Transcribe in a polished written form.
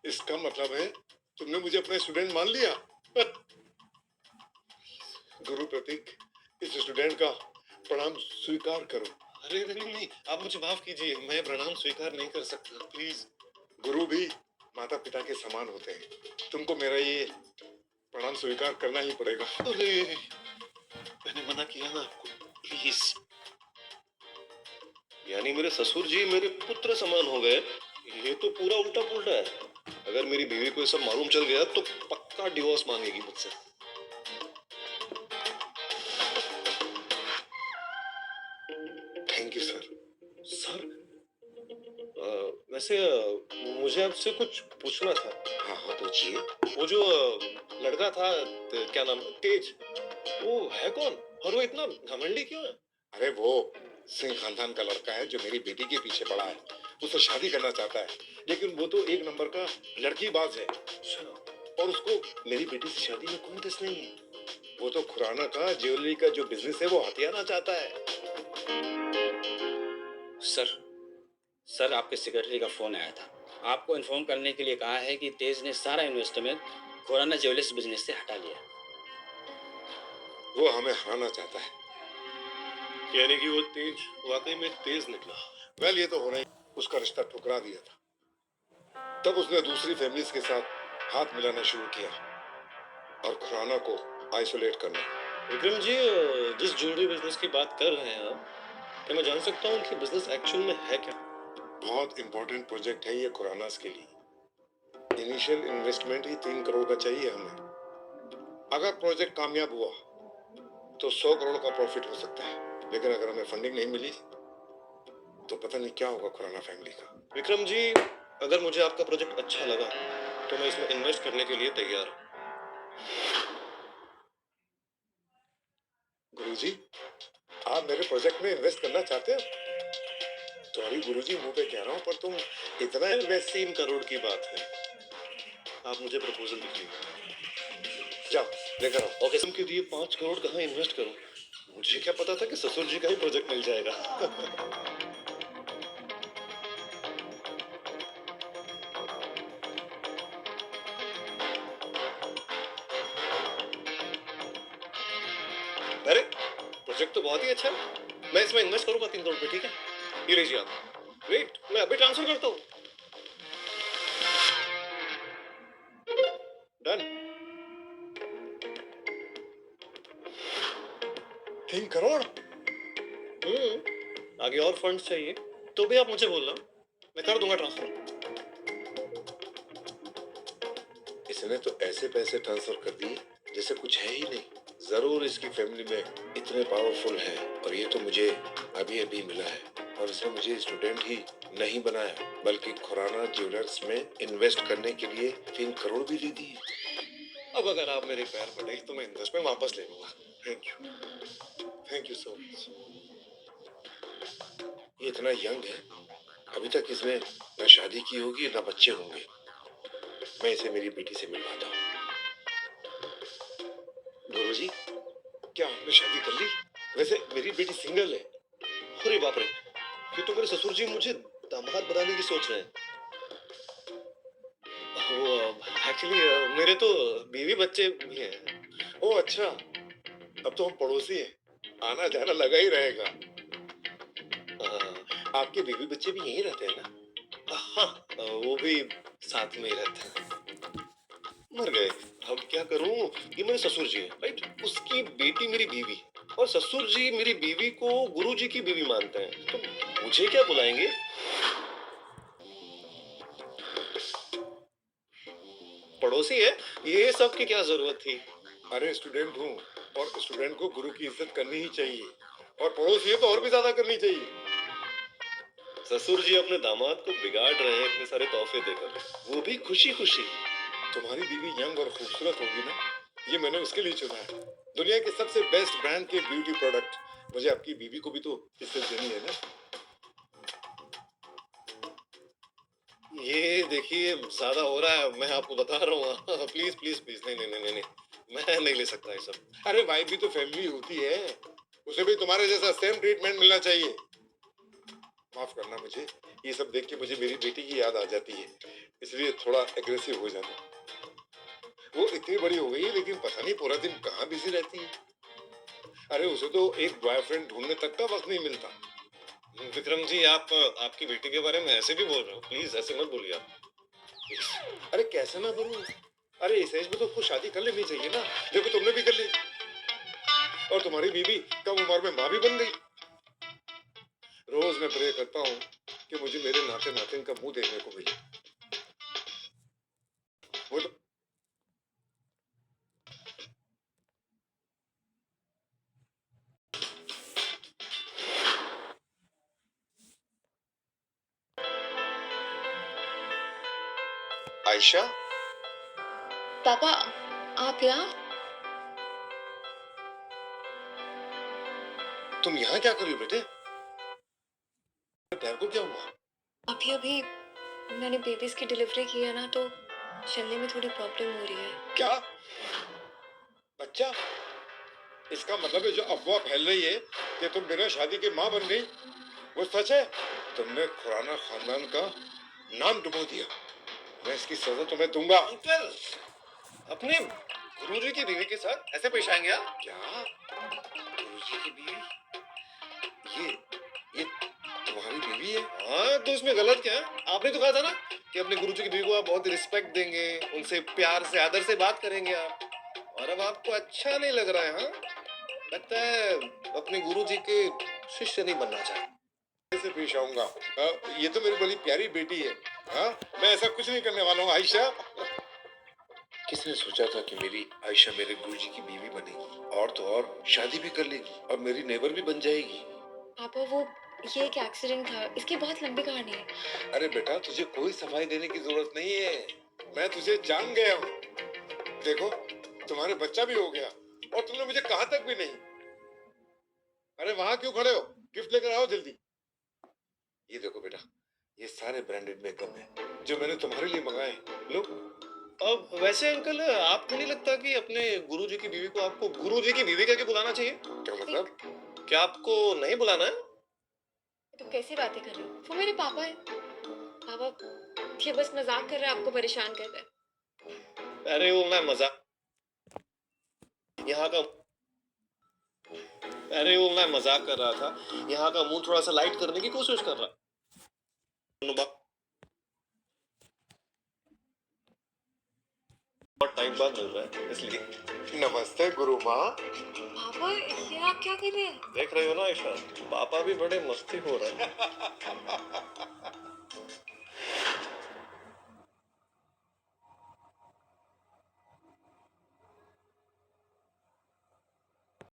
इसका मतलब है तुमने मुझे अपना स्टूडेंट मान लिया। गुरु प्रतीक, इस स्टूडेंट का प्रणाम स्वीकार करो। अरे नहीं नहीं, आप मुझे माफ कीजिए, मैं प्रणाम स्वीकार नहीं कर सकता, प्लीज। गुरु भी माता पिता के समान होते हैं, तुमको मेरा ये प्रणाम स्वीकार करना ही पड़ेगा। अरे मैंने मना किया ना आपको, प्लीज। यानी मेरे ससुर जी मेरे पुत्र समान हो गए? ये तो पूरा उल्टा पुल्टा है। अगर मेरी बीवी को ये सब मालूम चल गया तो पक्का डिवोर्स मांगेगी मुझसे। Thank you sir. सर, वैसे मुझे आपसे कुछ पूछना था। हाँ हाँ पूछिए। वो जो लड़का था, क्या नाम, तेज, वो है कौन और वो इतना घमंडी क्यों है? अरे वो सिंह खानदान का लड़का है जो मेरी बेटी के पीछे पड़ा है। उससे शादी करना चाहता है, लेकिन वो तो एक नंबर का लड़कीबाज है। और उसको मेरी बेटी से शादी में कोई दिस नहीं है। वो तो खुराना का ज्वेलरी का जो बिजनेस है वो हथियाना चाहता है। सर आपके सेक्रेटरी का फोन आया था, आपको इन्फॉर्म करने के लिए कहा है कि तेज ने सारा इन्वेस्टमेंट खुराना ज्वेलर्स बिजनेस से हटा लिया। वो हमें हराना चाहता है। यानी कि वो तेज वाकई में तेज निकला। वेल, ये तो होना ही। उसका रिश्ता ठुकरा दिया था, तब उसने दूसरी फैमिलीज के साथ हाथ मिलाना शुरू किया और खुराना को आइसोलेट करना। विक्रम जी, जिस ज्वेलरी बिजनेस की बात कर रहे हैं आप, क्या मैं जान सकता हूँ कि बिजनेस एक्चुअल में है क्या? बहुत इंपॉर्टेंट प्रोजेक्ट है ये खुरानास के लिए। इनिशियल इन्वेस्टमेंट ही 3 करोड़ का चाहिए हमें। अगर प्रोजेक्ट कामयाब हुआ तो 100 करोड़ का प्रॉफिट हो सकता है, लेकिन अगर हमें फंडिंग नहीं मिली तो पता नहीं क्या होगा खुराना फैमिली का। विक्रम जी, अगर मुझे आपका प्रोजेक्ट अच्छा लगा तो मैं इसमें इन्वेस्ट करने के लिए तैयार हूँ। गुरुजी, आप मेरे प्रोजेक्ट में इन्वेस्ट करना चाहते हो? सॉरी गुरुजी, मुंह पे कह रहा हूँ, पर तुम इतना इन्वेस्ट। 3 करोड़ की बात है, आप मुझे प्रपोजल लिखिए। जाओ लेकर आओ। ओके, तुम के दिए 5 करोड़ कहाँ इन्वेस्ट करूं? मुझे क्या पता था कि ससुर जी का ही प्रोजेक्ट मिल जाएगा। अरे प्रोजेक्ट तो बहुत ही अच्छा है, मैं इसमें इन्वेस्ट करूंगा 3 करोड़ पे, ठीक है? ये लीजिए आप। वेट, मैं अभी ट्रांसफर करता हूँ। डन। 3 करोड़? आगे और फंड्स चाहिए तो भी आप मुझे बोलना, मैं कर दूंगा ट्रांसफर। इसने तो ऐसे पैसे ट्रांसफर कर दिए जैसे कुछ है ही नहीं। जरूर इसकी फैमिली में इतने पावरफुल है, और ये तो मुझे अभी अभी मिला है। और इसने मुझे स्टूडेंट ही नहीं बनाया, बल्कि खुराना ज्वेलर्स में इन्वेस्ट करने के लिए 3 करोड़ भी दे दिए। अब अगर आप मेरे पैर पड़े तो मैं इन्वेस्टमेंट वापस ले लूंगा। Thank you so much. ये इतना यंग है, अभी तक इसने न शादी की होगी न बच्चे होंगे। मैं इसे मेरी बेटी से मिलवाता हूँ। गुरुजी, क्या आपने शादी कर ली? वैसे मेरी बेटी सिंगल है। अरे बाप रे, ये तो मेरे ससुर जी मुझे दामाद बनाने की सोच रहे हैं। वो एक्चुअली मेरे तो बीवी बच्चे भी हैं। ओ अच्छा, अब तो हम पड़ोसी हैं, आना जाना लगा ही रहेगा। आपके बीवी बच्चे भी यहीं रहते हैं ना? हाँ, वो भी साथ में ही रहते हैं। मर गए, अब क्या करूं? ये मेरे ससुर जी है, राइट? उसकी बेटी मेरी बीवी, और ससुर जी मेरी बीवी को गुरु जी की बीवी मानते हैं, तो मुझे क्या बुलाएंगे? पड़ोसी है, ये सब की क्या जरूरत थी? अरे स्टूडेंट हूँ, और स्टूडेंट को गुरु की इज्जत करनी ही चाहिए, और पड़ोसी है तो और भी ज्यादा करनी चाहिए। ससुर जी अपने दामाद को बिगाड़ रहे हैं इतने सारे तोहफे देकर, वो भी खुशी खुशी। तुम्हारी बीवी यंग और खूबसूरत होगी ना, ये मैंने उसके लिए चुना है। दुनिया के सबसे बेस्ट ब्रांड के ब्यूटी प्रोडक्ट, मुझे आपकी बीवी को भी तो इज्जत देनी है ना। ये देखिए ज्यादा हो रहा है, मैं आपको बता रहा हूँ। प्लीज प्लीज प्लीज, नहीं नहीं नहीं नहीं, मैं नहीं ले सकता ये सब। अरे वाइफ भी तो फैमिली होती है, उसे भी तुम्हारे जैसा सेम ट्रीटमेंट मिलना चाहिए। माफ करना मुझे, ये सब देख के मुझे मेरी बेटी की याद आ जाती है, इसलिए थोड़ा एग्रेसिव हो जाता हूँ। वो इतनी बड़ी हो गई है लेकिन पता नहीं पूरा दिन कहाँ बिजी रहती है। अरे उसे तो एक बॉयफ्रेंड ढूंढने तक का वक्त नहीं मिलता। विक्रम जी, आप आपकी बेटी के बारे में ऐसे भी बोल रहे हो? प्लीज ऐसे मत बोलिए आप। अरे कैसे ना करूं? अरे इस एज में तो उसको शादी कर लेनी चाहिए ना। देखो तुमने भी कर ली और तुम्हारी बीवी कम उम्र में माँ भी बन गई। रोज मैं प्रे करता हूँ कि मुझे मेरे नाते नातिन का मुंह देखने को मिले। वो तो आयशा, पापा, आप यहाँ? तुम यहाँ क्या कर रही हो बेटे? पैर को क्या हुआ? अभी अभी मैंने बेबीज की डिलीवरी की है ना, तो चलने में थोड़ी प्रॉब्लम हो रही है। क्या बच्चा? इसका मतलब है जो अफवाह फैल रही है कि तुम बिना शादी के माँ बन गई, वो सच है? तुमने खुराना खानदान का नाम डुबो दिया। मैं इसकी सजा तुम्हें दूंगा। अंकल, अपने गुरुजी की बीवी के साथ ऐसे पेश आएंगे आप? क्या? गुरुजी की बीवी? ये तुम्हारी बीवी है? हाँ, तो इसमें गलत क्या है? आपने तो कहा था ना कि अपने गुरुजी की बीवी को आप बहुत रिस्पेक्ट देंगे, उनसे प्यार से आदर से बात करेंगे आप। और अब आपको अच्छा नहीं लग रहा है? हाँ, लगता है अपने गुरुजी के शिष्य नहीं बनना चाहते। ऐसे पेश आऊंगा? ये तो मेरी बड़ी प्यारी बेटी है। हाँ, मैं ऐसा कुछ नहीं करने वाला हूँ आयशा। किसने सोचा था कि मेरी आयशा मेरे गुरुजी की बीवी बनेगी और तो और शादी भी कर लेगी और मेरी नेबर भी बन जाएगी। पापा, वो ये एक एक्सीडेंट था, इसकी बहुत लंबी कहानी है। अरे बेटा, तुझे कोई सफाई देने की जरूरत नहीं है। मैं तुझे जान गया हूँ। देखो, तुम्हारे बच्चा भी हो गया और तुमने मुझे कहा तक भी नहीं। अरे वहां क्यों खड़े हो? गिफ्ट लेकर आओ जल्दी। ये देखो बेटा, ये सारे ब्रांडेड मेकअप है जो मैंने तुम्हारे लिए मंगाए। लो। अब वैसे अंकल, आपको नहीं लगता कि अपने गुरुजी की बीवी को आपको गुरुजी की बीवी करके बुलाना चाहिए? क्या मतलब? क्या आपको नहीं बुलाना है? तो कैसी बातें कर रहे हो? वो मेरे पापा है। पापा, ये बस मजाक कर रहे हैं, आपको परेशान कर रहे हैं। अरे वो मैं मजाक यहाँ का अरे वो मैं मजाक कर रहा था। यहाँ का मूड थोड़ा सा लाइट करने की कोशिश कर रहा। बहुत टाइम बाद मिल रहा है इसलिए। नमस्ते गुरु माँ। पापा, ये आप क्या कर रहे हैं? देख रहे हो ना आयशा, पापा भी बड़े मस्ती हो रहे हैं।